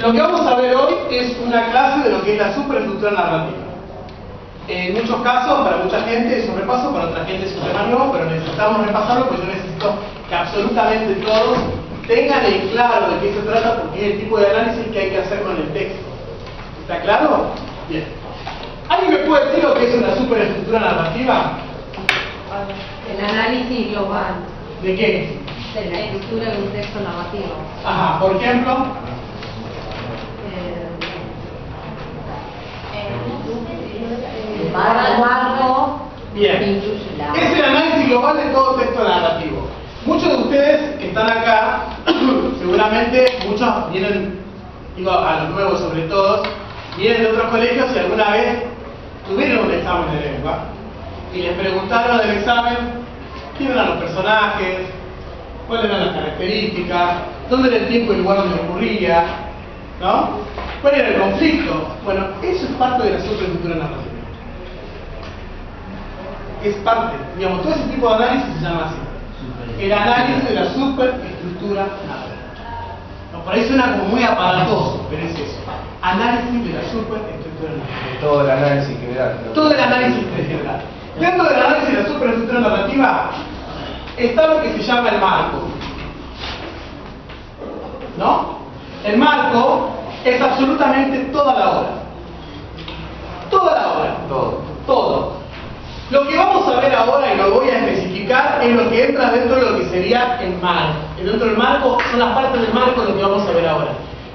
Lo que vamos a ver hoy es una clase de lo que es la superestructura narrativa. En muchos casos, para mucha gente es un repaso, para otra gente es un tema nuevo, pero necesitamos repasarlo porque yo necesito que absolutamente todos tengan en claro de qué se trata, porque es el tipo de análisis que hay que hacer con el texto. ¿Está claro? Bien. ¿Alguien me puede decir lo que es una superestructura narrativa? El análisis global. ¿De qué? De la estructura de un texto narrativo. Ajá, por ejemplo. El marco. Bien. Es el análisis global de todo texto narrativo. Muchos de ustedes que están acá, seguramente muchos vienen, digo a los nuevos sobre todo, vienen de otros colegios y alguna vez tuvieron un examen de lengua y les preguntaron en el examen quién eran los personajes, cuáles eran las características, dónde era el tiempo y el lugar donde ocurría, ¿no? ¿Cuál era el conflicto? Bueno, eso es parte de la superestructura narrativa. Es parte, digamos, todo ese tipo de análisis se llama así. El análisis de la superestructura narrativa. No, por ahí suena como muy aparatoso, pero es eso. Análisis de la superestructura narrativa. Todo el análisis general. Todo el análisis general. Dentro del análisis de la superestructura narrativa está lo que se llama el marco. ¿No? El marco es absolutamente toda la obra. Toda la obra. Todo. Lo que vamos a ver ahora, y lo voy a especificar, es lo que entra dentro de lo que sería el marco. Dentro del marco son las partes del marco de lo que vamos a ver ahora.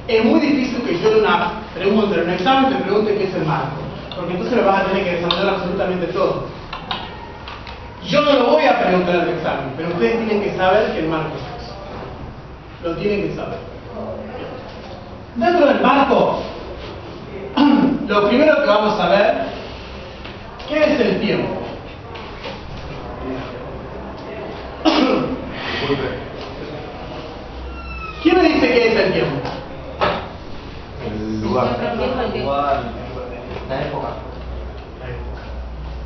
Es muy difícil que yo en una pregunta, en un examen, te pregunte qué es el marco. Porque entonces me vas a tener que desarrollar absolutamente todo. Yo no lo voy a preguntar en el examen, pero ustedes tienen que saber que el marco es eso. Lo tienen que saber. Dentro del marco, lo primero que vamos a ver, ¿qué es el tiempo? ¿Quién me dice qué es el tiempo? El lugar. La época.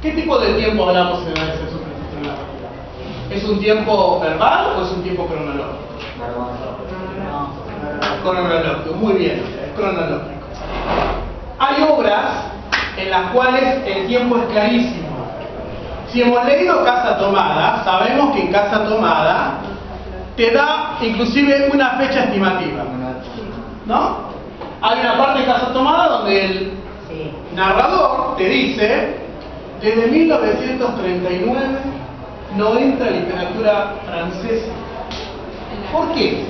¿Qué tipo de tiempo hablamos en la superestructura narrativa? ¿Es un tiempo verbal o es un tiempo cronológico? Cronológico, muy bien, es cronológico. Hay obras en las cuales el tiempo es clarísimo. Si hemos leído Casa Tomada, sabemos que en Casa Tomada te da inclusive una fecha estimativa, ¿no? Hay una parte de Casa Tomada donde el narrador te dice: desde 1939 no entra literatura francesa. ¿Por qué?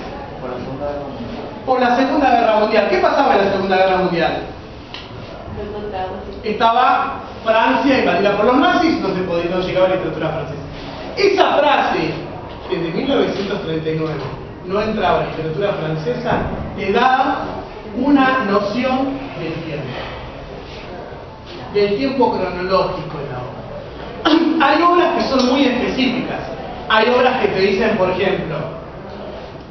Por la Segunda Guerra Mundial. ¿Qué pasaba en la Segunda Guerra Mundial? Estaba Francia invadida por los nazis, no llegaba literatura francesa. Esa frase, desde 1939 no entraba literatura francesa, te da una noción del tiempo cronológico de la obra. Hay obras que son muy específicas. Hay obras que te dicen, por ejemplo,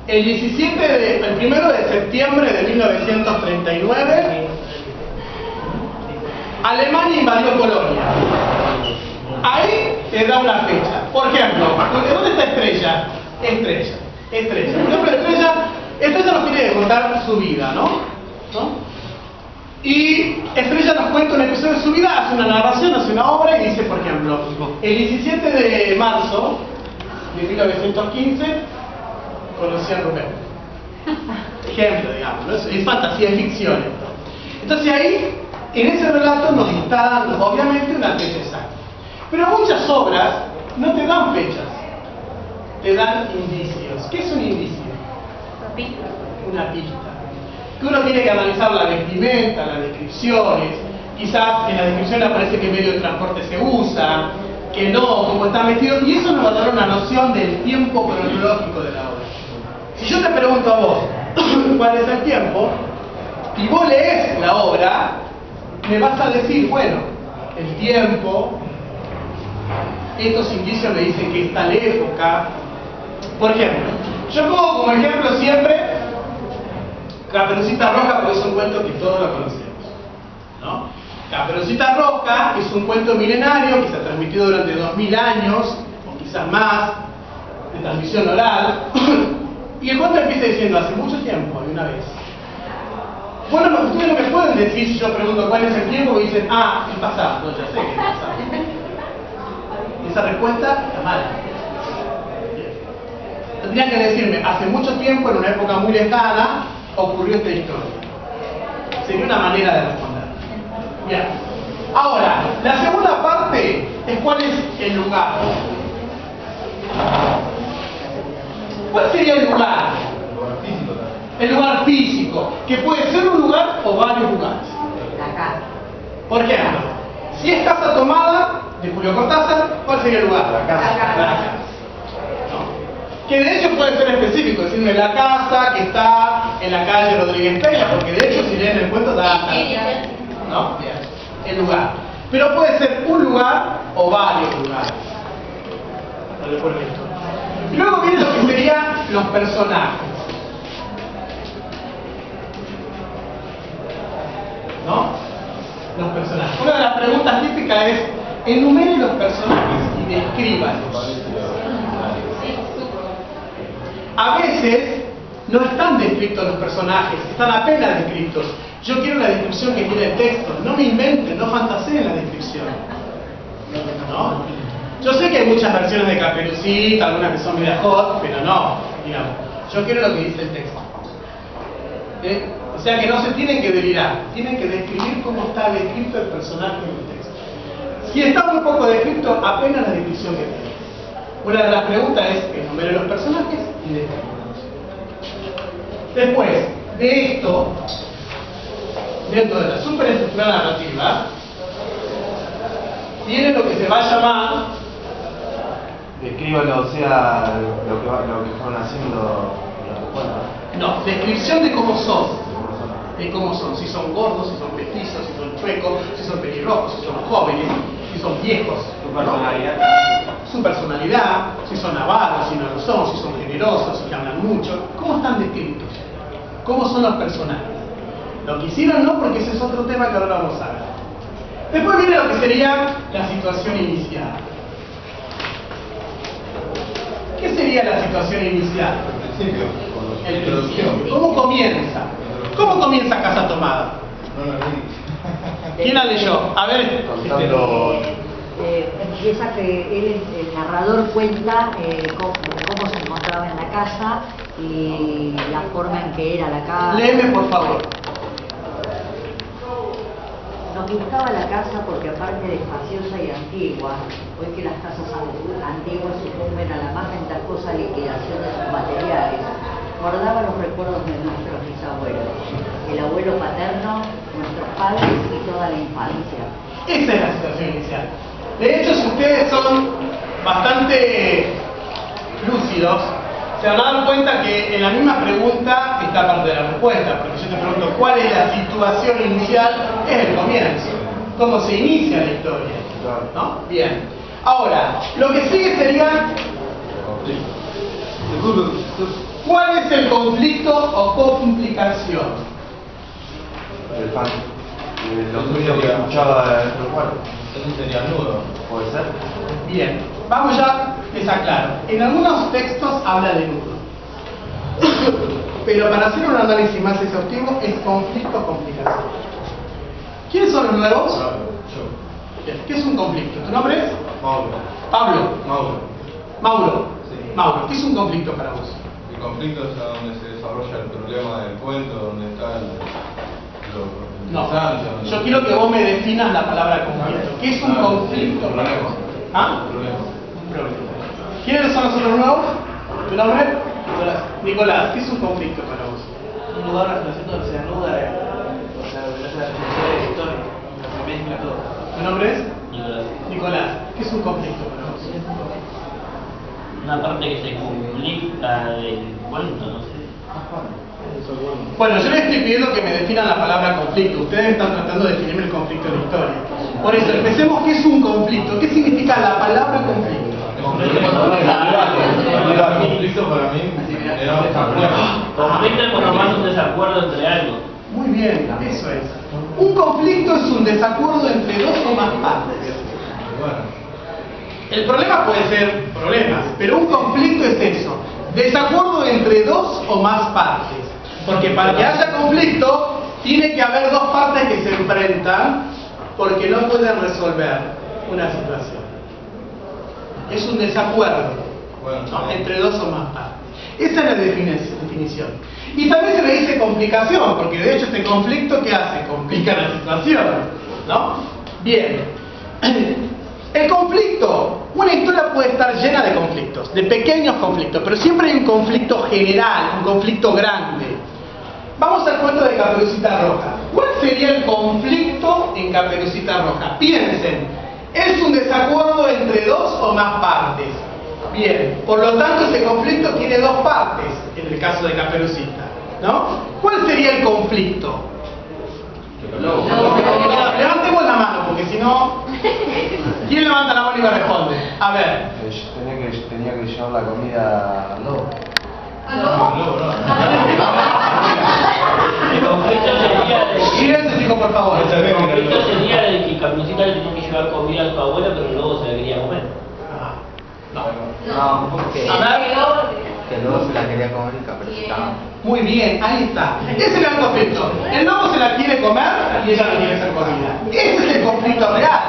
el 1 de septiembre de 1939 Alemania invadió Polonia. Ahí te da una fecha. Por ejemplo, ¿dónde está Estrella? Estrella. Por ejemplo, Estrella nos tiene que contar su vida, ¿no? Y Estrella nos cuenta un episodio de su vida, hace una narración, hace una obra y dice, por ejemplo, el 17 de marzo de 1915 conocí a Rubén. Ejemplo, digamos, ¿no? Es fantasía, es ficción esto. Entonces ahí, en ese relato nos instalan obviamente una fecha exacta. Pero muchas obras no te dan fechas, te dan indicios. ¿Qué es un indicio? Una pista. Que uno tiene que analizar la vestimenta, las descripciones. Quizás en la descripción aparece qué medio de transporte se usa, que no, cómo está metido, y eso nos va a dar una noción del tiempo cronológico de la obra. Si yo te pregunto a vos cuál es el tiempo, y vos lees la obra, me vas a decir, bueno, el tiempo, estos indicios me dicen que es tal época. Por ejemplo, yo pongo como ejemplo siempre Caperucita Roja, porque es un cuento que todos lo conocemos, ¿no? Caperucita Roja es un cuento milenario que se ha transmitido durante 2000 años, o quizás más, de transmisión oral. Y el cuento empieza diciendo, hace mucho tiempo, y una vez. Bueno, ustedes no me pueden decir si yo pregunto cuál es el tiempo y dicen, ah, el pasado. No, ya sé que es el pasado. Esa respuesta está mala. Tendrían que decirme, hace mucho tiempo, en una época muy lejana, ocurrió esta historia. Sería una manera de responder. Bien. Ahora, la segunda parte es cuál es el lugar. ¿Cuál sería el lugar? El lugar físico, que puede ser un lugar o varios lugares. La casa. Por ejemplo, si es casa tomada de Julio Cortázar, ¿cuál sería el lugar? La casa. La casa. ¿No? Que de hecho puede ser específico, decirme la casa que está en la calle Rodríguez Peña, porque de hecho si leen el cuento da... ¿No? Bien. El lugar. Pero puede ser un lugar o varios lugares. Y luego viene lo que serían los personajes. ¿No? Los personajes. Una de las preguntas típicas es: enumere los personajes y descríbalos. A veces no están descritos los personajes, están apenas descritos. Yo quiero la descripción que tiene el texto. No me inventen, no fantaseen la descripción. ¿No? Yo sé que hay muchas versiones de Caperucita, algunas que son media hot, pero no, digamos. Yo quiero lo que dice el texto. O sea que no se tienen que delirar, tienen que describir cómo está descrito el personaje en el texto. Si está muy poco descrito, apenas la descripción que tiene. Una de las preguntas es: enumere los personajes y descríbalos. Después de esto, dentro de la superestructura narrativa, viene lo que se va a llamar... Descríbalo, o sea, lo que fueron haciendo los cuentos. No, descripción de cómo son. De cómo son, si son gordos, si son petizos, si son chuecos, si son pelirrojos, si son jóvenes, si son viejos. Su personalidad. Su personalidad, si son avaros, si no lo son, si son generosos, si hablan mucho. ¿Cómo están descritos? ¿Cómo son los personajes? Lo que hicieron no, porque ese es otro tema que ahora vamos a ver. Después viene lo que sería la situación inicial. ¿Qué sería la situación inicial? El principio. ¿Cómo comienza? ¿Cómo comienza Casa Tomada? ¿Quién la leyó? A ver. Empieza que el narrador cuenta cómo se encontraba en la casa y la forma en que era la casa. Léeme, por favor. Nos gustaba la casa porque, aparte de espaciosa y antigua, hoy que las casas antiguas sucumben a la más ventajosa liquidación de sus materiales, guardaba los recuerdos de nuestros bisabuelos, el abuelo paterno, nuestros padres y toda la infancia. Esa es la situación inicial. De hecho, si ustedes son bastante lúcidos, se van a dar cuenta que en la misma pregunta está parte de la respuesta, porque yo te pregunto ¿cuál es la situación inicial? Es el comienzo, cómo se inicia la historia, ¿no? Bien. Ahora, lo que sigue sería ¿cuál es el conflicto o complicación? El fan. Los ruidos que escuchaba dentro del cuarto. Eso sería nudo. ¿Puede ser? Bien, vamos ya, está claro. En algunos textos habla de nudo. Pero para hacer un análisis más exhaustivo es conflicto-complicación. ¿Quiénes son los nuevos? Yo. Bien, ¿qué es un conflicto? ¿Tu nombre es? Mauro. Pablo. Mauro. Mauro. Sí. Mauro, ¿qué es un conflicto para vos? El conflicto es a donde se desarrolla el problema del cuento, donde está No, yo quiero que vos me definas la palabra conflicto. ¿Qué es un conflicto? Un problema. ¿Ah? Un problema. Un problema. ¿Quiénes son los otros nuevos? ¿Tu nombre? Nicolás. Nicolás, ¿qué es un conflicto para vos? Un lugar, una situación donde se anuda, o sea, donde no se da la historia, donde se mezcla todo. ¿Tu nombre es? Nicolás. Nicolás, ¿qué es un conflicto para vos? Una parte que se complica del cuento, no sé. Bueno, yo les estoy pidiendo que me definan la palabra conflicto. Ustedes están tratando de definirme el conflicto de la historia. Por eso, empecemos. ¿Qué es un conflicto? ¿Qué significa la palabra conflicto? Conflicto para mí era un desacuerdo. Conflicto es cuando más un desacuerdo entre algo. Muy bien, eso es. Un conflicto es un desacuerdo entre dos o más partes. Bueno. El problema puede ser problemas, pero un conflicto es eso. Desacuerdo entre dos o más partes. Porque para que haya conflicto, Tiene que haber dos partes que se enfrentan porque no pueden resolver una situación. Es un desacuerdo, ¿no? Entre dos o más partes. Esa es la definición. Y también se le dice complicación, porque de hecho este conflicto, ¿qué hace? Complica la situación, ¿no? Bien. El conflicto, una historia puede estar llena de conflictos, de pequeños conflictos, pero siempre hay un conflicto general, un conflicto grande. Vamos al cuento de Caperucita Roja. ¿Cuál sería el conflicto en Caperucita Roja? Piensen, es un desacuerdo entre dos o más partes. Bien, por lo tanto ese conflicto tiene dos partes, en el caso de Caperucita, ¿no? ¿Cuál sería el conflicto? Levantemos la mano, porque si no... ¿Quién levanta la mano y me responde? A ver. Tenía que llevar la comida al lobo. El conflicto sería de... Silencio, chicos, por favor. El conflicto sería de que Caperucita le tenía que llevar comida a su abuela, pero luego se la quería comer. No, porque A ver. que el lobo se la quería comer y Caperucita no. Muy bien, ahí está. Ese es el conflicto. El lobo se la quiere comer y ella no quiere ser comida. Ese es el conflicto real.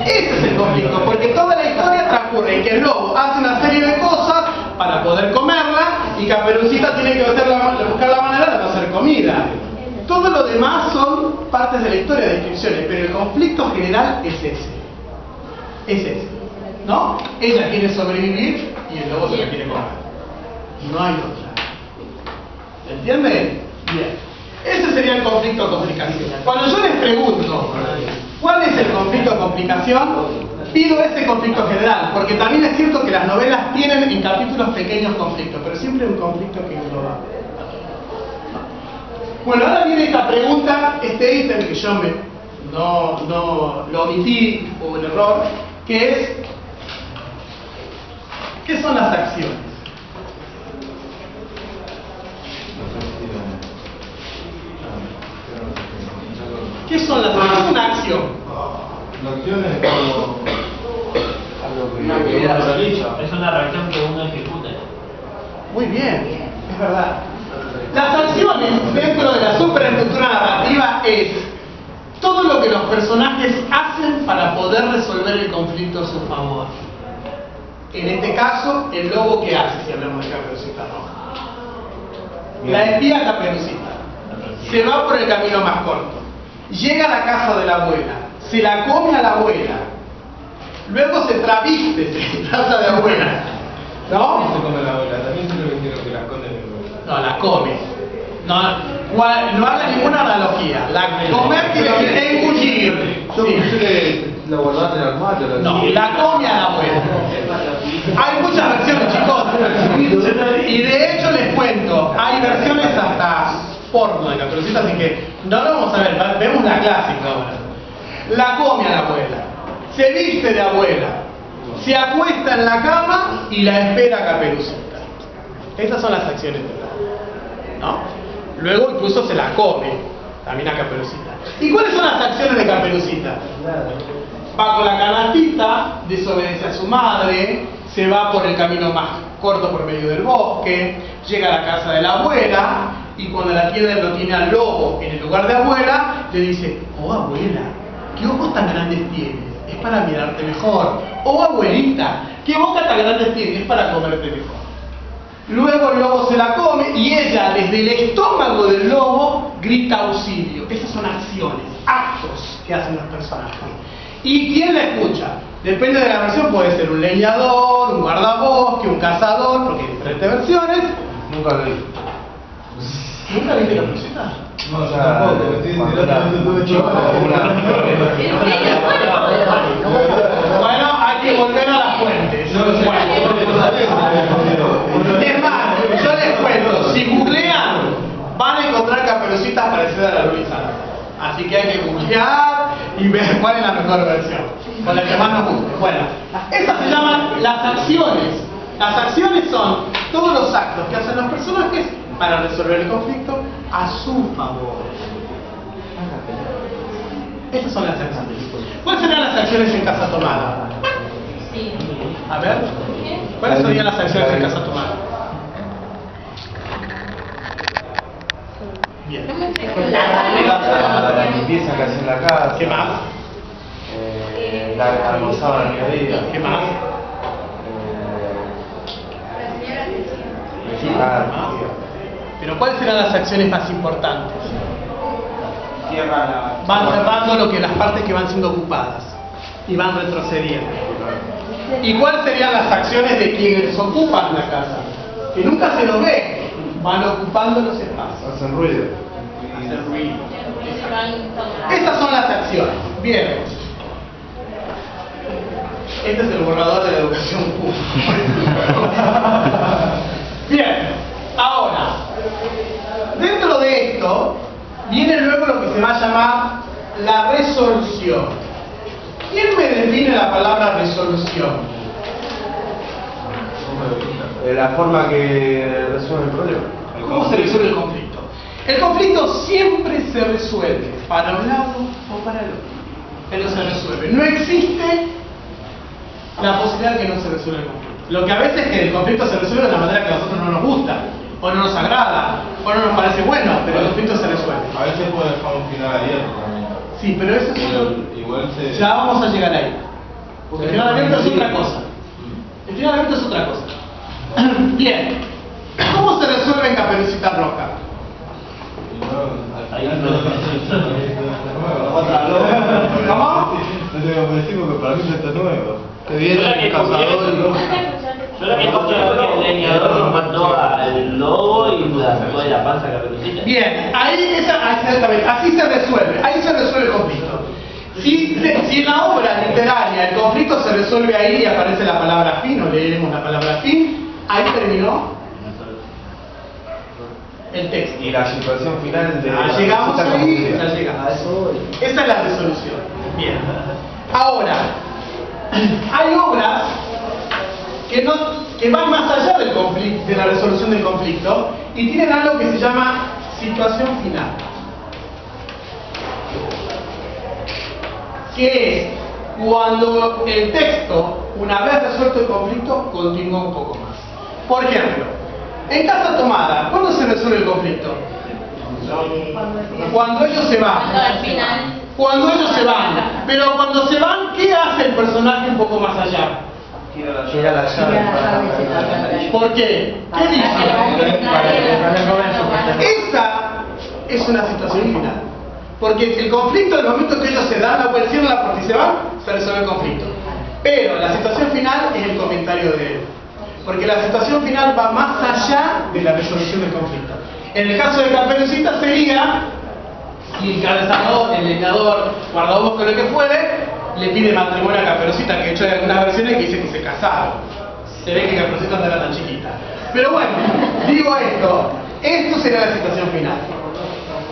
Ese es el conflicto, porque toda la historia transcurre en que el lobo hace una serie de cosas para poder comerla y Caperucita tiene que buscar la manera de no ser comida. Todo lo demás son partes de la historia, descripciones, pero el conflicto general es ese. Es ese, ¿no? Ella quiere sobrevivir y el lobo se la quiere comer. No hay otra. ¿Entienden? Bien. Ese sería el conflicto o complicación. Cuando yo les pregunto cuál es el conflicto o complicación, pido ese conflicto general, porque también es cierto que las novelas tienen en capítulos pequeños conflictos, pero siempre un conflicto que engloba. Bueno, ahora viene esta pregunta, este ítem que yo no lo omití, o el error, que es ¿qué son las acciones? ¿Qué son las acciones? ¿Qué es una acción? La acción es como Algo que uno realiza. Es una reacción que uno ejecuta. Muy bien, es verdad. Las acciones dentro de la superestructura narrativa es todo lo que los personajes hacen para poder resolver el conflicto a su favor. En este caso, el lobo, ¿qué hace si hablamos de Caperucita Roja? La espía Caperucita. Se va por el camino más corto. Llega a la casa de la abuela. Se la come a la abuela. Luego se traviste, se trata de abuela. ¿No? Se come la abuela, también se le vendieron que la esconde en el huevo. No, la come. No haga ninguna analogía. La comer quiere decir engullir. Yo Sí. pensé que la guardaste en el armario. No, la come a la abuela. Hay muchas versiones, chicos. Y de hecho les cuento, hay versiones hasta porno de Caperucita, así que no lo vamos a ver, vemos la clásica ahora. La come a la abuela, se viste de abuela, se acuesta en la cama y la espera a Caperucita. Esas son las acciones de la, ¿no? Luego incluso se la come también a Caperucita. ¿Y cuáles son las acciones de Caperucita? Va con la canastita, desobedece a su madre, se va por el camino más corto por medio del bosque, llega a la casa de la abuela y cuando la tiene lo tiene al lobo en el lugar de abuela, le dice: oh abuela, ¿qué ojos tan grandes tienes? Es para mirarte mejor. Oh abuelita, ¿qué boca tan grandes tienes? Es para comerte mejor. Luego el lobo se la come y ella desde el estómago del lobo grita auxilio. Esas son acciones, actos que hacen los personajes. ¿Y quién la escucha? Depende de la versión, puede ser un leñador, un guardabosque, un cazador, porque hay diferentes versiones. Nunca lo vi. ¿Nunca viste Caperucita? No, yo tampoco, estoy enterando de todo chico. Bueno, hay que volver a las fuentes. Es más, yo les cuento, si googlean, van a encontrar Caperucitas parecidas a la Luis Salazar. Así que hay que googlear y ver cuál es la mejor versión, con la que más nos guste. Bueno, estas se llaman las acciones. Las acciones son todos los actos que hacen los personajes para resolver el conflicto a su favor. Estas son las acciones. ¿Cuáles serían las acciones en Casa Tomada? Sí. A ver, ¿cuáles serían las acciones en Casa Tomada? Bien. la limpieza que hacía en la casa. ¿Qué más? La almorzaba en la mediodía. ¿Qué más? Pero ¿cuáles serán las acciones más importantes? Van cerrando las partes que van siendo ocupadas y van retrocediendo. ¿Y cuáles serían las acciones de quienes ocupan la casa? Que nunca se lo ve, van ocupando los espacios. Hacen ruido. Hacen ruido. Estas son las acciones. Bien. Este es el borrador de la educación pública. Bien. Ahora, dentro de esto, viene luego lo que se va a llamar la resolución. ¿Quién me define la palabra resolución? La forma que resuelve el problema. ¿Cómo se resuelve el conflicto? El conflicto siempre se resuelve para un lado o para el otro. Pero se resuelve. No existe la posibilidad de que no se resuelva el conflicto. Lo que a veces es que el conflicto se resuelve de la manera que a nosotros no nos gusta, o no nos agrada, o no nos parece bueno, pero el conflicto se resuelve. A veces puede dejar un final abierto también. Sí, pero eso es Igual se... ya vamos a llegar ahí. Porque el final abierto es otra cosa. El final abierto es otra cosa. Bien. ¿Cómo se resuelve en Caperucita Roja? ¿Cómo? No decimos que para mí esto es nuevo. Que viene el cazador y lo... Yo la que escuché que el leñador mató al lobo y la sacó de la panza a Caperucita. Bien, ahí exactamente, así se resuelve, ahí se resuelve el conflicto. Si en la obra literaria el conflicto se resuelve ahí y aparece la palabra fin, o leemos la palabra fin, ahí terminó el texto. Y la situación final de... Ya llegamos ahí, ya llegamos. Esa es la resolución. Bien. Ahora, hay obras que van más allá del conflicto, de la resolución del conflicto, y tienen algo que se llama situación final. Que es cuando el texto, una vez resuelto el conflicto, continúa un poco más. Por ejemplo, en Casa Tomada, ¿cuándo se resuelve el conflicto? Cuando ellos se van. Cuando ellos se van. Pero cuando se van, ¿qué hace el personaje un poco más allá? Llega la llave. ¿Por qué? ¿Qué dice? Esa es una situación final. Porque el conflicto, en el momento que ellos se dan la vuelta, cierran la puerta y se van, se resuelve el conflicto. Pero la situación final es el comentario de él. Porque la situación final va más allá de la resolución del conflicto. En el caso de Caperucita sería, si el cazador, el leñador, guardabosco con lo que fuere, le pide matrimonio a Caperucita, que de hecho hay algunas versiones que dicen que se casaron. Se ve que Caperucita no era tan chiquita. Pero bueno, digo esto sería la situación final.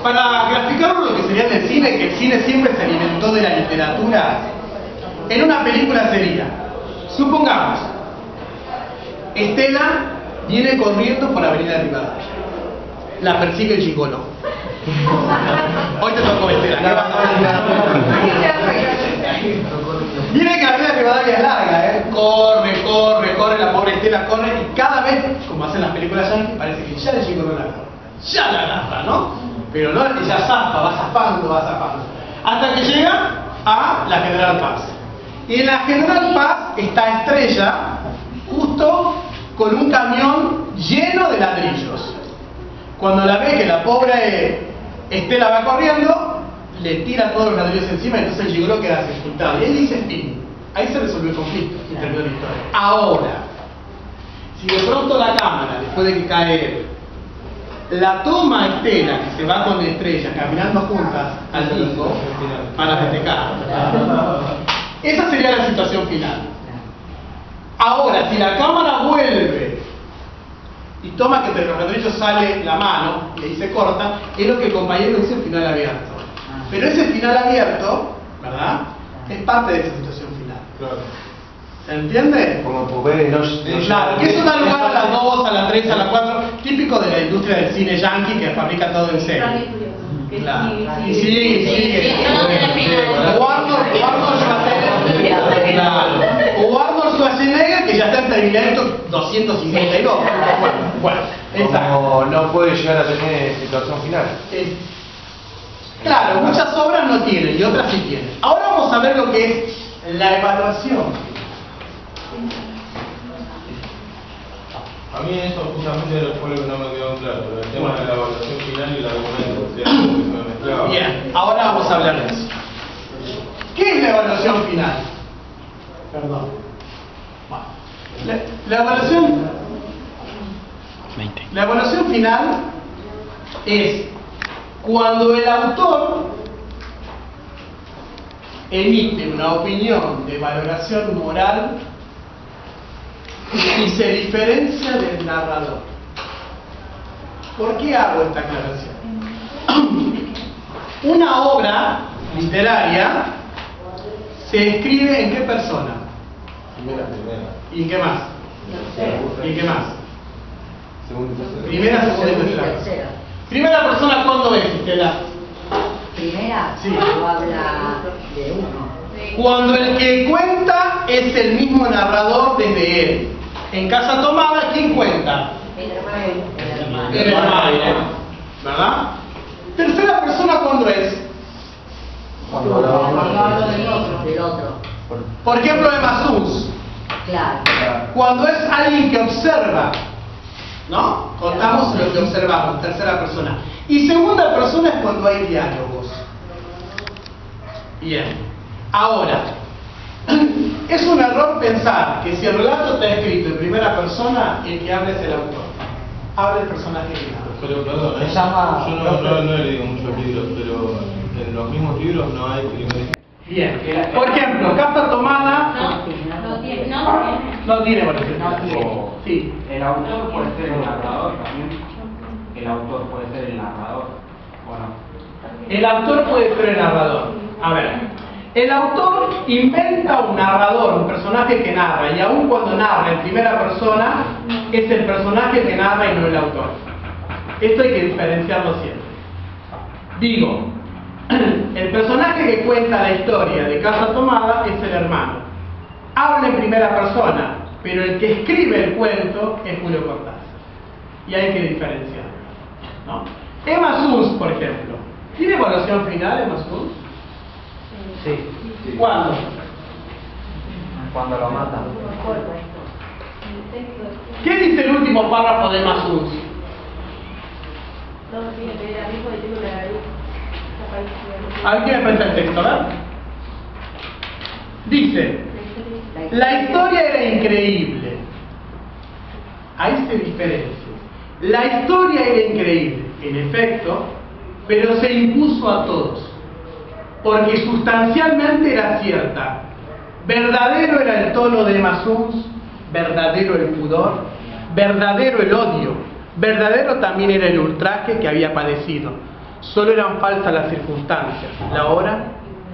Para graficarlo lo que sería en el cine, que el cine siempre se alimentó de la literatura, en una película sería, supongamos, Estela viene corriendo por Avenida Rivadavia. La persigue el gigolo. Hoy te tocó Estela. ¿Qué vas a hacer? Miren que la Avenida Rivadavia es larga, corre, la pobre Estela corre y cada vez, como hacen las películas yankees, parece que ya el gigolo la agarra. Ya la agarra, ¿no? Pero no, ella zapa, va zapando. Hasta que llega a la General Paz. Y en la General Paz está Estrella, justo con un camión lleno de ladrillos. Cuando la ve que la pobre Estela va corriendo, le tira todos los ladrillos encima y entonces el gigolo queda sepultado. Y él dice fin. Ahí se resolvió el conflicto y terminó la historia. Ahora, si de pronto la cámara, después de que cae él, la toma a Estela, que se va con Estrella caminando juntas al bingo para festejar, esa sería la situación final. Ahora, si la cámara vuelve y toma que entre los ladrillos sale la mano y ahí se corta, es lo que el compañero dice el final abierto. Pero ese final abierto, ¿verdad?, es parte de esa situación final. Claro. ¿Se entiende? Como puede, no... Claro, que eso da lugar a las 2, a las 3, a las 4, típico de la industria del cine yankee que fabrica todo en serie. Claro. Y sigue. O Arnold Schwarzenegger, que ya está en Terminator 252. Bueno, exacto. No puede llegar a tener situación final. Claro, muchas obras no tienen y otras sí tienen. Ahora vamos a ver lo que es la evaluación. A mí eso justamente fue lo que no me quedó claro, pero el tema de la evaluación final y el argumento, o sea, que se me mezclaba. Bien, ahora vamos a hablar de eso. ¿Qué es la evaluación final? Perdón. Bueno, la evaluación final es cuando el autor emite una opinión de valoración moral y se diferencia del narrador. ¿Por qué hago esta aclaración? Una obra literaria se escribe ¿en qué persona? Primera. ¿Y en qué más? ¿Y en qué más? Segundo y tercero. Primera, segunda y tercera. Tercera. Primera persona, ¿cuándo es, Estela? Primera, Sí. no habla de uno. Cuando el que cuenta es el mismo narrador desde él. En Casa Tomada, ¿quién cuenta? El hermano. El hermano. ¿Verdad? Tercera persona, ¿cuándo es? Cuando hablo del otro. Del otro. Por ejemplo, Emma Sus. Claro. Cuando es alguien que observa, ¿no? Contamos lo que observamos, tercera persona. Y segunda persona es cuando hay diálogos. Bien. Ahora, es un error pensar que si el relato está escrito en primera persona, el que habla es el autor. Habla el personaje que habla. Pero perdón, Se llama- yo no he leído muchos libros, pero en los mismos libros no hay primera. Bien. Por ejemplo, Casa Tomada No tiene. no tiene evaluación. No tiene. Sí. El autor puede ser el narrador también. El autor puede ser el narrador, ¿o no? El autor puede ser el narrador. A ver, el autor inventa un narrador, un personaje que narra, y aun cuando narra en primera persona, es el personaje que narra y no el autor. Esto hay que diferenciarlo siempre. Digo, el personaje que cuenta la historia de Casa Tomada es el hermano. Habla en primera persona, pero el que escribe el cuento es Julio Cortázar. Y hay que diferenciarlo, ¿no? Emma Sus, por ejemplo, ¿tiene evaluación final Emma Sus? Sí. ¿Cuándo? Cuando lo matan. ¿Qué dice el último párrafo de Emma Sus? A ver, ¿quién me cuenta el texto? A ver. Dice, la historia era increíble. Ahí se diferencia. La historia era increíble, en efecto, pero se impuso a todos, porque sustancialmente era cierta. Verdadero era el tono de Emma Sus, verdadero el pudor, verdadero el odio, verdadero también era el ultraje que había padecido. Solo eran falsas las circunstancias, la hora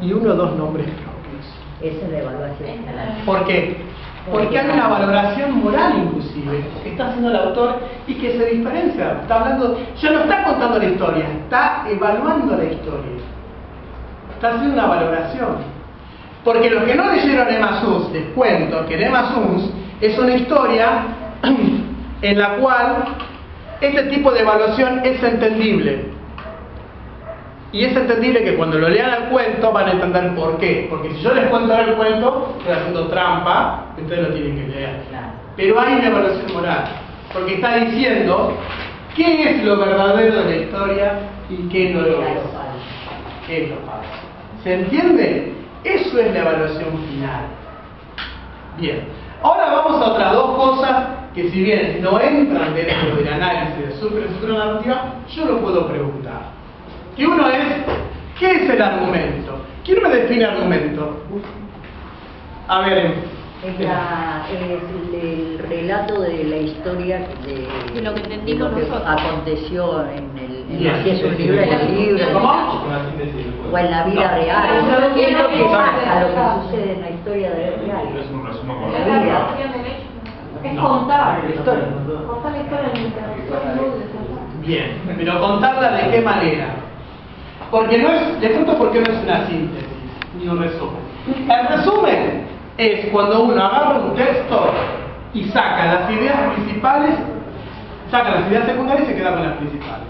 y uno o dos nombres propios. Esa es la evaluación. ¿Por qué? Porque hay una valoración moral inclusive que está haciendo el autor y que se diferencia. Está hablando, ya no está contando la historia, está evaluando la historia. Está haciendo una valoración. Porque los que no leyeron Emma Sus, les cuento que en Emma Sus es una historia en la cual este tipo de evaluación es entendible. Y es entendible que cuando lo lean el cuento van a entender por qué. Porque si yo les cuento ahora el cuento, estoy haciendo trampa, entonces lo tienen que leer. Pero hay una evaluación moral. Porque está diciendo qué es lo verdadero de la historia y qué no lo es. ¿Qué es lo falso? ¿Se entiende? Eso es la evaluación final. Bien. Ahora vamos a otras dos cosas que si bien no entran dentro del análisis de superestructura narrativa, yo lo puedo preguntar. Y uno es, ¿qué es el argumento? ¿Quién me define argumento? A ver, Es el relato de la historia De lo que entendimos de lo que nosotros. aconteció en Bien. si es un libro, en el libro, ¿Cómo? o en la vida real. ¿Qué es lo que pasa, lo que sucede en la historia real? Es un resumen En la vida. Es contar. La historia. Contar la historia de la bien, pero contarla de qué manera. Porque no es, les cuento por qué no es una síntesis, ni un resumen. El resumen es cuando uno agarra un texto y saca las ideas principales, saca las ideas secundarias y se queda con las principales.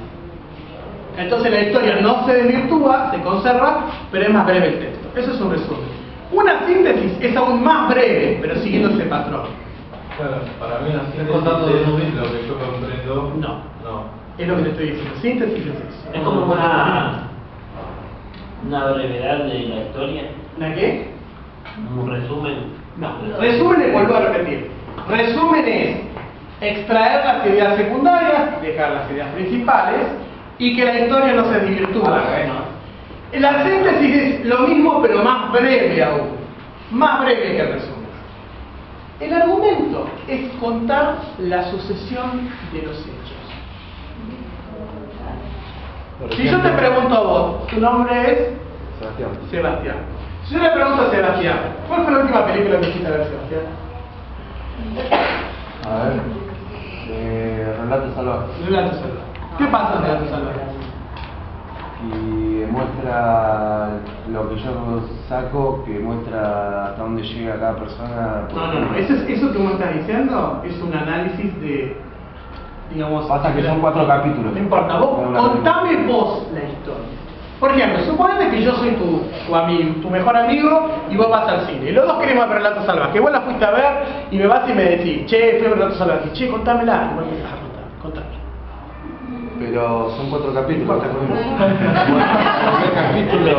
Entonces la historia no se desvirtúa, se conserva, pero es más breve el texto. Eso es un resumen. Una síntesis es aún más breve, pero siguiendo ese patrón. Claro, para mí una síntesis contando es de lo que yo comprendo. No. No. Es lo que te estoy diciendo. Síntesis es eso. Es como una brevedad de la historia, ¿La qué? un resumen. No. Resumen es, vuelvo a repetir. Resumen es extraer las ideas secundarias, dejar las ideas principales y que la historia no se desvirtúe. La síntesis es lo mismo pero más breve aún. Más breve que el resumen. El argumento es contar la sucesión de los hechos. Si yo te pregunto a vos, tu nombre es Sebastián. Sebastián. Si yo le pregunto a Sebastián, ¿cuál fue la última película que hiciste a ver, Sebastián? A ver, Relatos Salvajes. Relato Salvaje. ¿Qué pasa en Relato Salvaje? Y muestra lo que yo saco, que muestra hasta dónde llega cada persona. No. Eso que vos estás diciendo es un análisis de, digamos... Pasa que son 4 capítulos. No importa, vos contame vos la historia. Por ejemplo, suponete que yo soy tu amigo, tu mejor amigo, y vos vas al cine. Y los dos queremos ver Relato Salvaje. Vos la fuiste a ver y me vas y me decís, che, fui a ver Relato Salvaje. Che, contámela. Y vos me empezás a contar. Pero son 4 capítulos. El capítulo,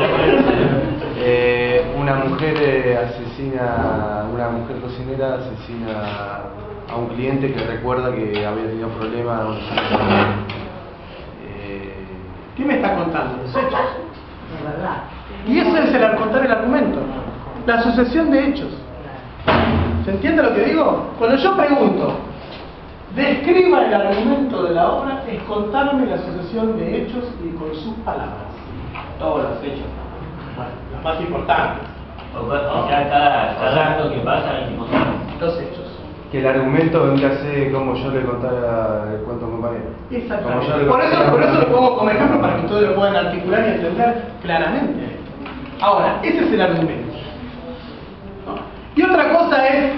una mujer asesina, una mujer cocinera asesina a un cliente que recuerda que había tenido problemas. ¿Qué me está contando? Los hechos. Es verdad. Y eso es el contar el argumento. La sucesión de hechos. ¿Se entiende lo que digo? Cuando yo pregunto, describa el argumento de la obra, es contarme la sucesión de hechos y con sus palabras. Todos los hechos. Bueno, los más importantes. O sea, cada acto que pasa hay que contar. Los hechos. Que el argumento vendría a ser como yo le contara el cuento a un compañero. Exactamente. Por eso lo pongo como ejemplo para que ustedes lo puedan articular y entender claramente. Ahora, ese es el argumento. ¿No? Y otra cosa es,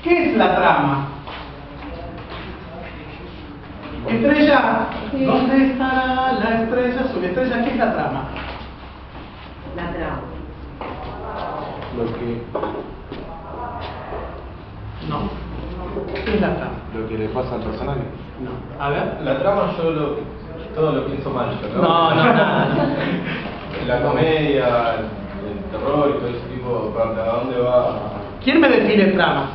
¿qué es la trama? Estrella, ¿dónde estará la estrella? Subestrella, ¿qué es la trama? La trama. Lo que, No. ¿Qué es la trama? lo que le pasa al personaje. No. A ver. La trama todo lo pienso mal yo, No, nada. La comedia, el terror y todo ese tipo, ¿a dónde va? ¿Quién me define trama?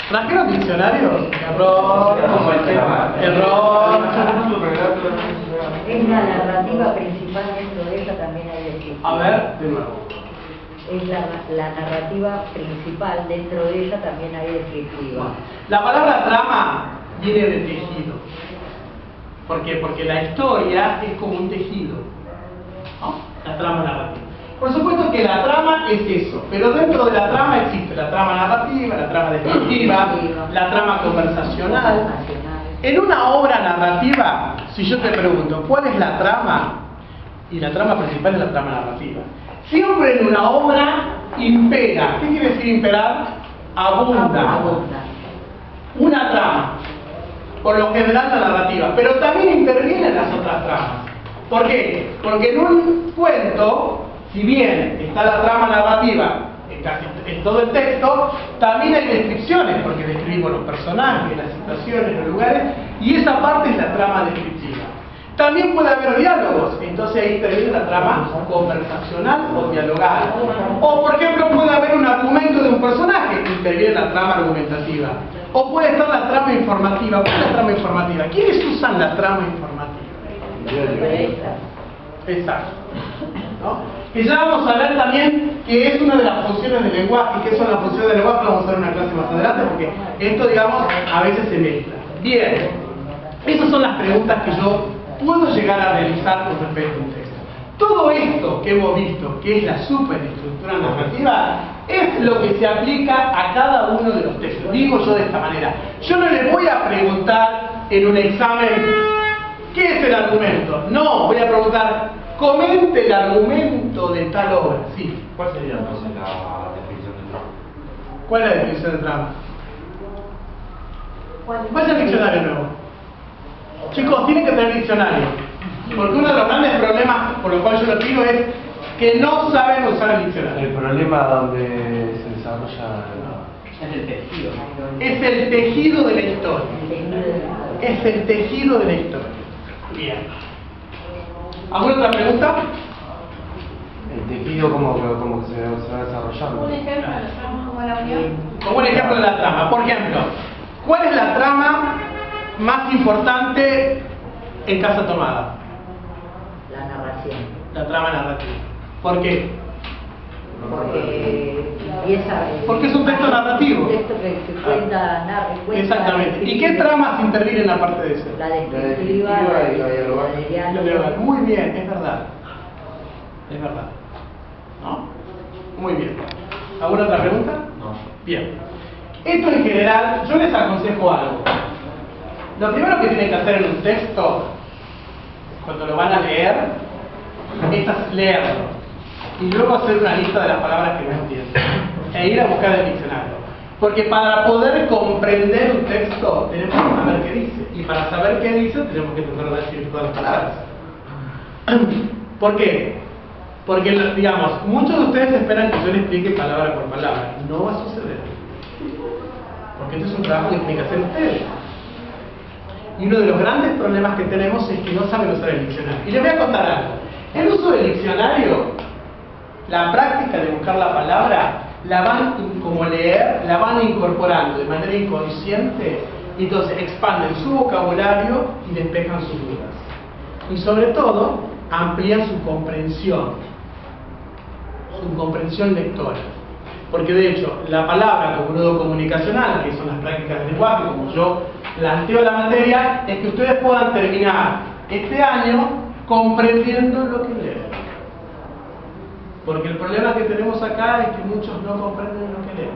¿Trajeron diccionarios? Error, como el tema. Error. Es la narrativa principal, dentro de ella también hay descriptiva. A ver, de nuevo. Es la narrativa principal, dentro de ella también hay descriptiva. La palabra trama viene de tejido. ¿Por qué? Porque la historia es como un tejido, ¿no? La trama narrativa. Por supuesto que la trama es eso, pero dentro de la trama existe la trama narrativa, la trama descriptiva, la trama conversacional. En una obra narrativa, si yo te pregunto, ¿cuál es la trama? Y la trama principal es la trama narrativa. Siempre en una obra impera. ¿Qué quiere decir imperar? Abunda. Una trama. Por lo general la narrativa. Pero también intervienen las otras tramas. ¿Por qué? Porque en un cuento, si bien está la trama narrativa en todo el texto, también hay descripciones, porque describimos los personajes, las situaciones, los lugares, y esa parte es la trama descriptiva. También puede haber diálogos, entonces ahí interviene la trama conversacional o dialogal. O por ejemplo puede haber un argumento de un personaje que interviene la trama argumentativa. O puede estar la trama informativa. ¿Cuál es la trama informativa? ¿Quiénes usan la trama informativa? Exacto. ¿No? Que ya vamos a ver también que es una de las funciones del lenguaje, que son las funciones del lenguaje, vamos a ver una clase más adelante, porque esto, digamos, a veces se mezcla. Bien, esas son las preguntas que yo puedo llegar a realizar con respecto a un texto. Todo esto que hemos visto, que es la superestructura narrativa, es lo que se aplica a cada uno de los textos. Digo yo de esta manera. Yo no le voy a preguntar en un examen ¿qué es el argumento? No, voy a preguntar, comente el argumento de tal obra. Sí. ¿Cuál sería entonces la definición del trama? ¿Cuál es la definición de trama? Vaya al diccionario nuevo. Chicos, tienen que tener diccionario. Porque uno de los grandes problemas por los cuales yo lo pido es que no saben usar el diccionario. El problema donde se desarrolla Es el tejido. Es el tejido de la historia. Es el tejido de la historia. Bien. ¿Alguna otra pregunta? el tejido como que se va desarrollando. Un ejemplo de la trama o la unión. Como un ejemplo de la trama. Por ejemplo, ¿cuál es la trama más importante en Casa Tomada? La narración. La trama narrativa. ¿Por qué? Porque empieza. Porque es un texto narrativo. Un texto que cuenta, cuenta. Exactamente. ¿Y qué tramas intervienen en la parte de eso? La descriptiva y la Lo diálogo. leo. Muy bien, es verdad. Es verdad. ¿No? Muy bien. ¿Alguna otra pregunta? No. Bien. Esto en general, yo les aconsejo algo. Lo primero que tienen que hacer en un texto, cuando lo van a leer, es leerlo. Y luego hacer una lista de las palabras que no entienden. E ir a buscar el diccionario. Porque para poder comprender un texto, tenemos que saber qué dice. Y para saber qué dice, tenemos que entender el significado de las palabras. ¿Por qué? Porque, digamos, muchos de ustedes esperan que yo les explique palabra por palabra. No va a suceder. Porque esto es un trabajo que tienen que hacer ustedes. Y uno de los grandes problemas que tenemos es que no saben usar el diccionario. Y les voy a contar algo. El uso del diccionario, la práctica de buscar la palabra, la van, como leer, la van incorporando de manera inconsciente y entonces expanden su vocabulario y despejan sus dudas. Y sobre todo, amplían su comprensión lectora. Porque de hecho, la palabra como nudo comunicacional, que son las prácticas del lenguaje, como yo planteo la materia, es que ustedes puedan terminar este año comprendiendo lo que leen. Porque el problema que tenemos acá es que muchos no comprenden lo que leen.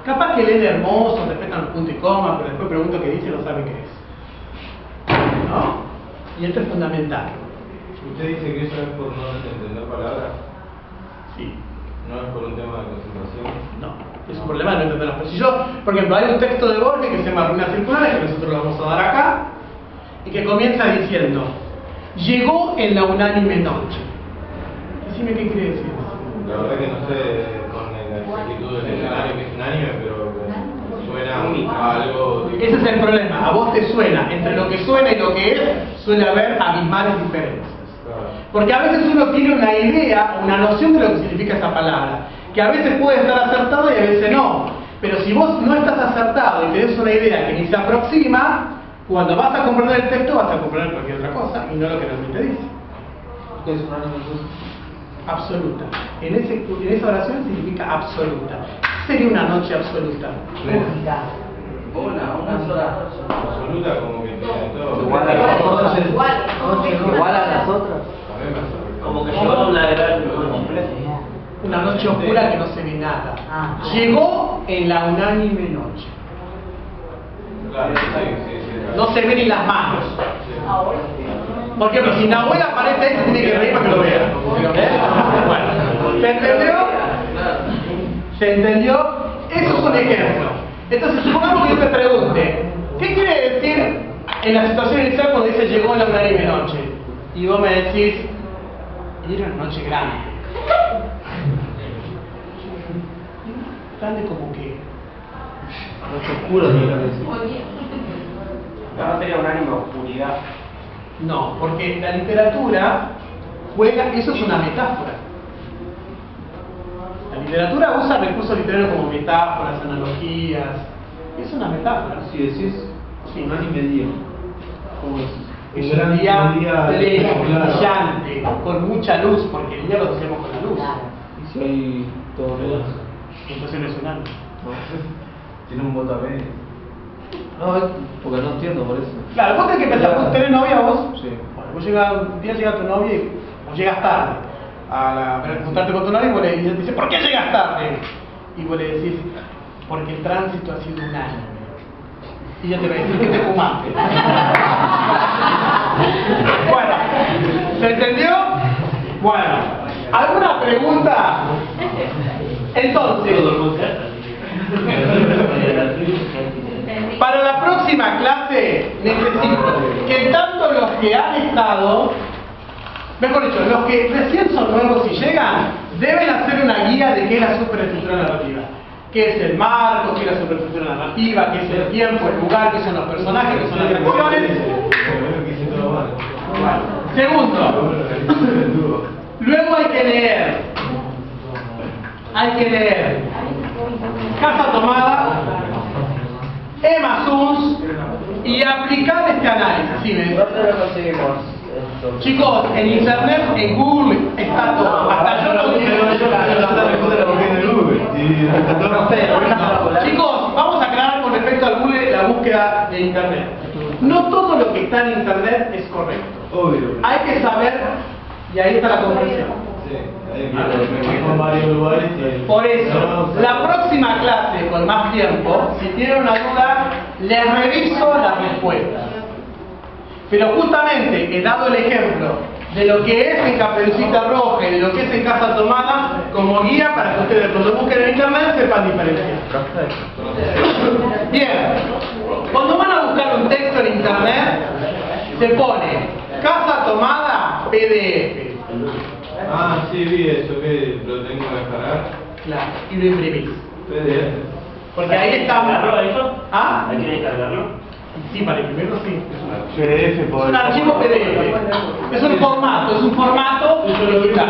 Capaz que leen hermoso, respetan los puntos y comas, pero después pregunto qué dice y no saben qué es. ¿No? Y esto es fundamental. ¿Usted dice que eso es por no entender palabras? Sí. ¿No es por un tema de concentración? No, es un problema de no entender las palabras. Si yo, por ejemplo, hay un texto de Borges que se llama Ruinas Circulares, que nosotros lo vamos a dar acá, y que comienza diciendo: llegó en la unánime noche. Decime qué quiere decir. La verdad que no sé con la exactitud del escenario que es un anime, pero suena a algo... Ese es el problema, a vos te suena, entre lo que suena y lo que es, suele haber abismales diferencias. Porque a veces uno tiene una idea, una noción de lo que significa esa palabra, que a veces puede estar acertado y a veces no. Pero si vos no estás acertado y tenés una idea que ni se aproxima, cuando vas a comprender el texto vas a comprender cualquier otra cosa y no lo que realmente dice. ¿Qué es un anime entonces? Absoluta. En esa oración significa absoluta. ¿Qué sería una noche absoluta? Una sola. Absoluta, como que tiene todo. Igual a las otras. Igual a las otras. Como que llegó a una gran completa. Una noche oscura que no se ve nada. Ah. Llegó en la unánime noche. Claro, sí. No se ven ni las manos. Por ejemplo, si Nahuel aparece ahí, se tiene que reír para que lo vean. Bueno, ¿se entendió? ¿Se entendió? Eso es un ejemplo. Entonces, supongamos que yo te pregunte, ¿qué quiere decir en la situación inicial cuando dice llegó en la unánime noche? Y vos me decís, era una noche grande. Grande como que... Noche oscura, No sería un ánimo oscuridad. No, porque la literatura juega, eso es una metáfora. La literatura usa recursos literarios como metáforas, analogías. Es una metáfora. Si decís Sí. un anime día, ¿cómo decís? Es un día pleno, brillante, con mucha luz, porque el día lo asociamos con la luz. ¿Y si hay todo negro? Entonces no es un anime. Tiene un bota medio. No, es porque no entiendo por eso. Claro, vos tenés que pensar, ¿vos tenés novia vos? Sí. Bueno, vos llegas, un día llega tu novia y vos llegas tarde a encontrarte con tu novia y vos le dices, ¿por qué llegas tarde? Y vos le decís, porque el tránsito ha sido un año. Y ella te va a decir que te fumaste. Bueno, ¿se entendió? Bueno, ¿alguna pregunta? Entonces, para la próxima clase necesito que tanto los que han estado Mejor dicho, los que recién son nuevos y llegan, deben hacer una guía de qué es la superestructura narrativa. ¿Qué es el marco? ¿Qué es la superestructura narrativa? ¿Qué es el tiempo, el lugar? ¿Qué son los personajes? ¿Qué son las acciones? Segundo, luego hay que leer. Hay que leer Casa Tomada, Emma Suns y aplicar este análisis. ¿Sí, ven? ¿Dónde lo conseguimos? Chicos, en internet, en Google, está todo. Hasta yo lo Chicos, vamos a aclarar con respecto al Google la búsqueda de internet. No todo lo que está en internet es correcto. Obvio. Hay que saber, y ahí está la comprensión. Por eso, la próxima clase, con más tiempo, si tienen una duda, les reviso las respuestas. Pero justamente, he dado el ejemplo de lo que es en Caperucita Roja y de lo que es en Casa Tomada como guía para que ustedes cuando busquen en internet sepan diferenciar. Bien, cuando van a buscar un texto en internet, se pone Casa Tomada PDF. Ah, sí, vi eso, que lo tengo que descargar. Claro, y lo imprimís. PDF. Porque ahí está. ¿Descargarlo eso? ¿Ah? ¿Hay que descargarlo? Sí, para imprimirlo sí. PDF Es por un archivo PDF. Es un formato digital.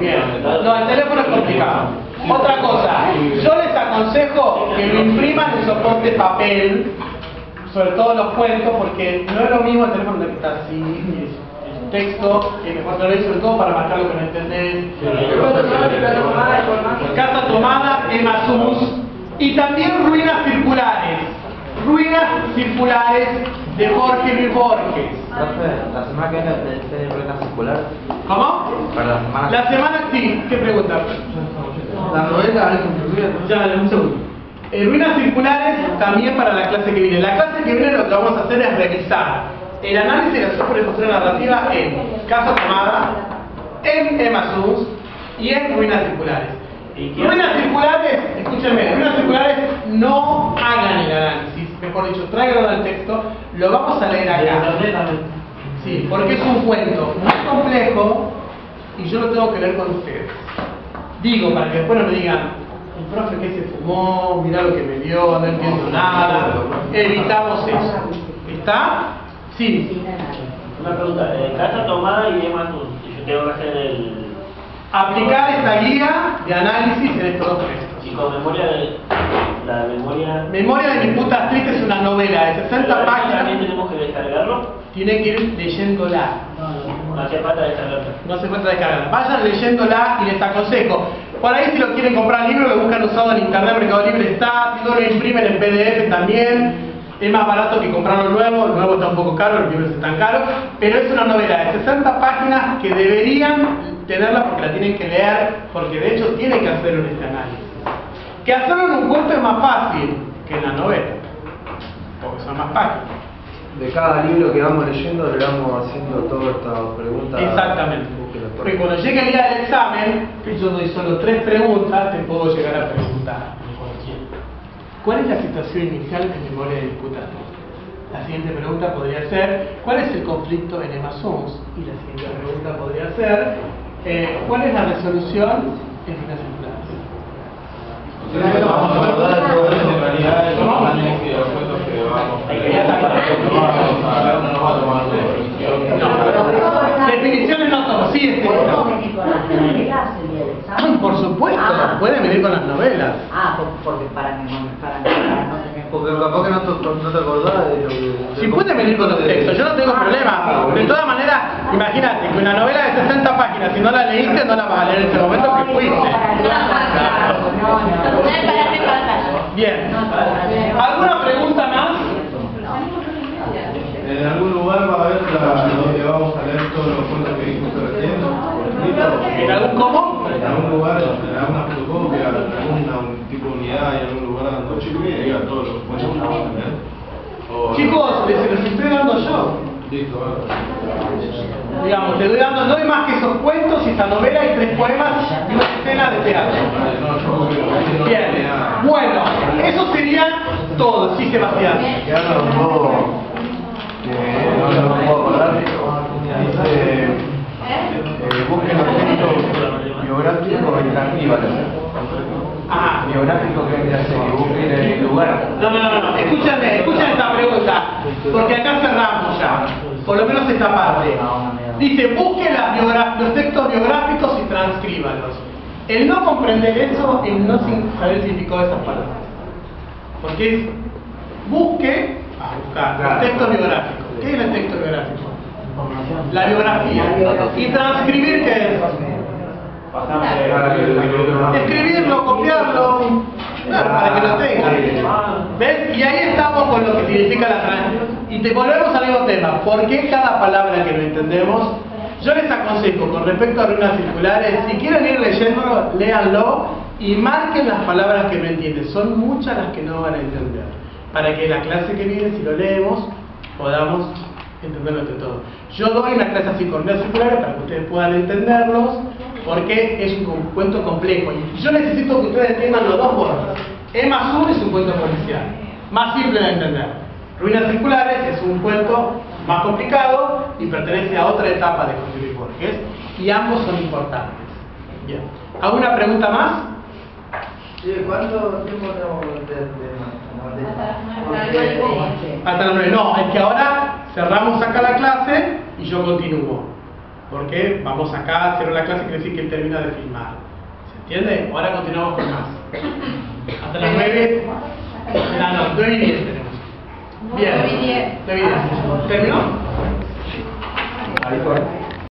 Bien. No, el teléfono es complicado. Otra cosa, yo les aconsejo que lo impriman en soporte papel, sobre todo los cuentos, porque no es lo mismo el teléfono que está así, el texto, que mejor te lo lees, sobre todo para marcar lo que no entendés. Casa Tomada, Emma Suns, y también Ruinas Circulares. Ruinas Circulares de Jorge Luis Borges. La semana que viene tiene ruinas circulares. ¿Cómo? Para la semana. La semana sí, ¿qué pregunta? La novela es concluida. Ya, un segundo. Ruinas Circulares también para la clase que viene. La clase que viene lo que vamos a hacer es revisar el análisis de la superestructura narrativa en Casa Tomada, en Emma Suns y en Ruinas Circulares. Ruinas Circulares, escúchenme, Ruinas Circulares no hagan el análisis, mejor dicho, tráiganlo al texto, lo vamos a leer acá. Sí, porque es un cuento muy complejo y yo lo tengo que leer con ustedes. Digo, para que después no me digan, el profe que se fumó, mirá lo que me dio, no entiendo nada. Evitamos eso. ¿Está? Sí. Una pregunta, Casa Tomada y Emma Suns, yo tengo que hacer el... Aplicar esta guía de análisis en estos dos textos. Y con memoria de... La memoria... Memoria de mis putas tristes es una novela de 60 ¿También páginas. tenemos que descargarlo? Tienen que ir leyéndola. No hace falta descargarlo. No hace falta descargarla. Vayan leyéndola y les aconsejo. Por ahí si lo quieren comprar libro, lo buscan usado en internet, Mercado Libre está. Si no lo imprimen en PDF también. Es más barato que comprarlo nuevo. El nuevo está un poco caro, los libros están caros. Pero es una novela de 60 páginas que deberían tenerla porque la tienen que leer. Porque de hecho tienen que hacer este análisis. Que hacerlo en un cuento es más fácil que en la novela. Porque son más páginas. De cada libro que vamos leyendo le vamos haciendo todas estas preguntas. Exactamente. Porque cuando llegue el día del examen, que yo doy solo 3 preguntas, te puedo llegar a preguntar. ¿Cuál es la situación inicial en memoria de disputa? La siguiente pregunta podría ser, ¿cuál es el conflicto en Emma Suns? Y la siguiente pregunta podría ser, ¿cuál es la resolución en Ruinas Circulares? Vamos a abordar todo eso en realidad en los análisis de los cuentos que vamos a leer. No va a tomar Definiciones no tomo, sí, este. ¿Podemos venir con las novelas el día del examen? Por supuesto, pueden venir con las novelas. Porque para no tener... Porque capaz que no te acordás de lo que... Si pueden venir con los textos, yo no tengo problema. De todas maneras, imagínate que una novela de 60 páginas, si no la leíste, no la vas a leer en ese momento que fuiste. Bien. ¿Alguna pregunta más? En algún lugar va a haber donde vamos a leer todos los cuentos que dijimos recién. ¿En algún cómo? En algún lugar, en alguna fotocopia, en algún tipo de unidad, en algún lugar donde diga todos los cuentos que vamos a leer. O... Chicos, les estoy dando yo. Listo, bueno. Digamos, te doy más que esos cuentos y esta novela y 3 poemas y una escena de teatro. Bien. Bueno, eso sería todo, sí, Sebastián. Quedaron un poco que no me puedo acordar. dice, busquen los textos biográficos y transcríbalos. Ajá. Biográfico que vendría a ser que busquen el lugar. No. Escuchen esta pregunta, porque acá cerramos ya, por lo menos esta parte. Dice, busque los textos biográficos y transcríbalos. El no comprender eso es no saber el significado de esas palabras. Porque es, buscar los textos biográficos. ¿Qué es el texto biográfico? La biografía. ¿Y transcribir qué es? Escribirlo, copiarlo, claro, para que lo tengan. ¿Ves? Y ahí estamos con lo que significa la transcripción. Y te volvemos al mismo tema. ¿Por qué cada palabra que no entendemos? Yo les aconsejo, con respecto a ruinas circulares, si quieren ir leyéndolo, léanlo y marquen las palabras que no entienden. Son muchas las que no van a entender. Para que la clase que viene, si lo leemos, podamos entenderlo entre todos. Yo doy una clase así con ruinas circulares para que ustedes puedan entenderlos, porque es un cuento complejo. Y yo necesito que ustedes entiendan los dos formas. E+1 es un cuento policial, más simple de entender. Ruinas circulares es un cuento más complicado y pertenece a otra etapa de José Luis Borges, y ambos son importantes. Bien. ¿Alguna pregunta más? ¿Cuánto tiempo tenemos Hasta las 9. No, es que ahora cerramos acá la clase y yo continúo. Porque vamos acá a hacer la clase, quiere decir que él termina de filmar. ¿Se entiende? Ahora continuamos con más. Hasta las 9. No, 9 y 10 tenemos. Bien. 9 y 10. ¿Terminó? Ahí fue.